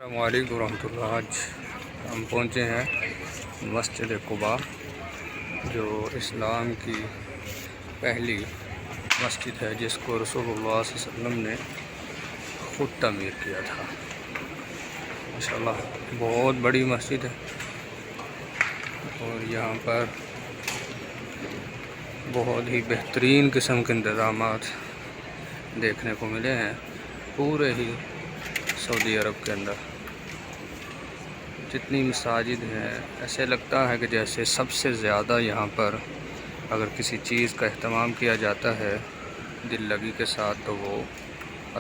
السلام علیکم ورحمۃ اللہ۔ آج ہم پہنچے ہیں مسجد قباء، جو اسلام کی پہلی مسجد ہے جس کو رسول اللہ صلی اللہ علیہ وسلم نے خود تعمیر کیا تھا۔ ماشاءاللہ بہت بڑی مسجد ہے، اور یہاں پر بہت ہی بہترین قسم کے انتظامات دیکھنے کو ملے ہیں پورے ہی سعودی عرب کے اندر۔ جتنی مساجد ہیں ایسے لگتا ہے کہ جیسے سب سے زیادہ یہاں پر اگر کسی چیز کا اہتمام کیا جاتا ہے دل لگی کے ساتھ، تو وہ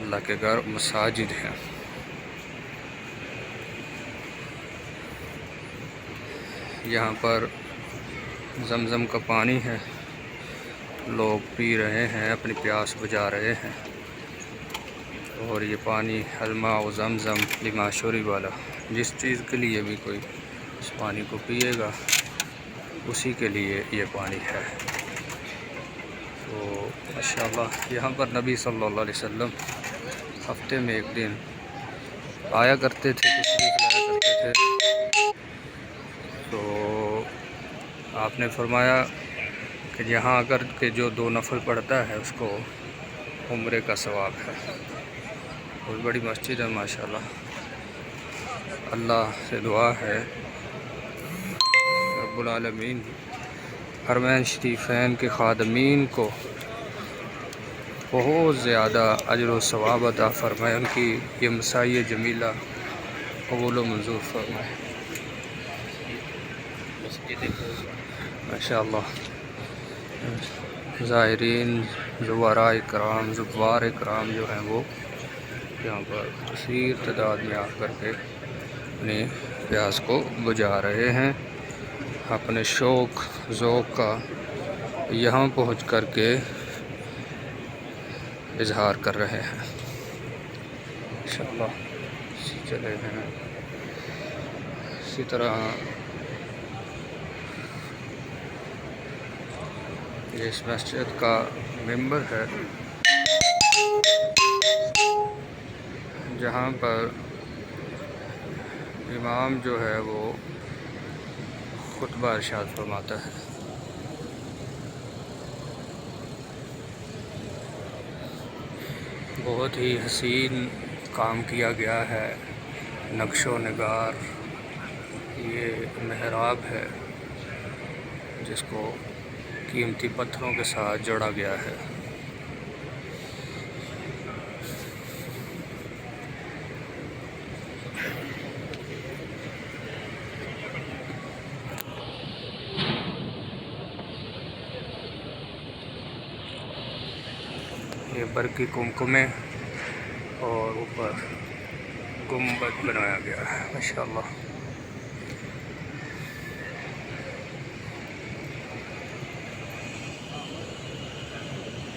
اللہ کے گھر مساجد ہیں۔ یہاں پر زمزم کا پانی ہے، لوگ پی رہے ہیں، اپنی پیاس بجھا رہے ہیں، اور یہ پانی الماء و زمزم لما شرب والا، جس چیز کے لیے بھی کوئی اس پانی کو پیے گا اسی کے لیے یہ پانی ہے۔ تو ماشاءاللہ یہاں پر نبی صلی اللہ علیہ وسلم ہفتے میں ایک دن آیا کرتے تھے، تشریف لایا کرتے تھے۔ تو آپ نے فرمایا کہ یہاں اگر کہ جو 2 نفل پڑھتا ہے اس کو عمرے کا ثواب ہے۔ بہت بڑی مسجد ہے ماشاءاللہ۔ اللہ سے دعا ہے رب العالمین حرمین شریفین کے خادمین کو بہت زیادہ اجر و ثواب عطا فرمائے، ان کی یہ مساعی جمیلہ قبول و منظور فرمائے ماشاءاللہ۔ زائرین، زوراء اکرام، زوار اکرام جو ہیں وہ یہاں پر کثیر تعداد میں آ کر کے اپنی پیاس کو بجھا رہے ہیں، اپنے شوق ذوق کا یہاں پہنچ کر کے اظہار کر رہے ہیں انشاءاللہ۔ چلے ہیں اسی طرح یہ اس مسجد کا ممبر ہے جہاں پر امام جو ہے وہ خطبہ ارشاد فرماتا ہے۔ بہت ہی حسین کام کیا گیا ہے، نقش و نگار۔ یہ محراب ہے جس کو قیمتی پتھروں کے ساتھ جوڑا گیا ہے۔ یہ برقی کمکمے اور اوپر گنبد بنایا گیا ہے ماشاءاللہ۔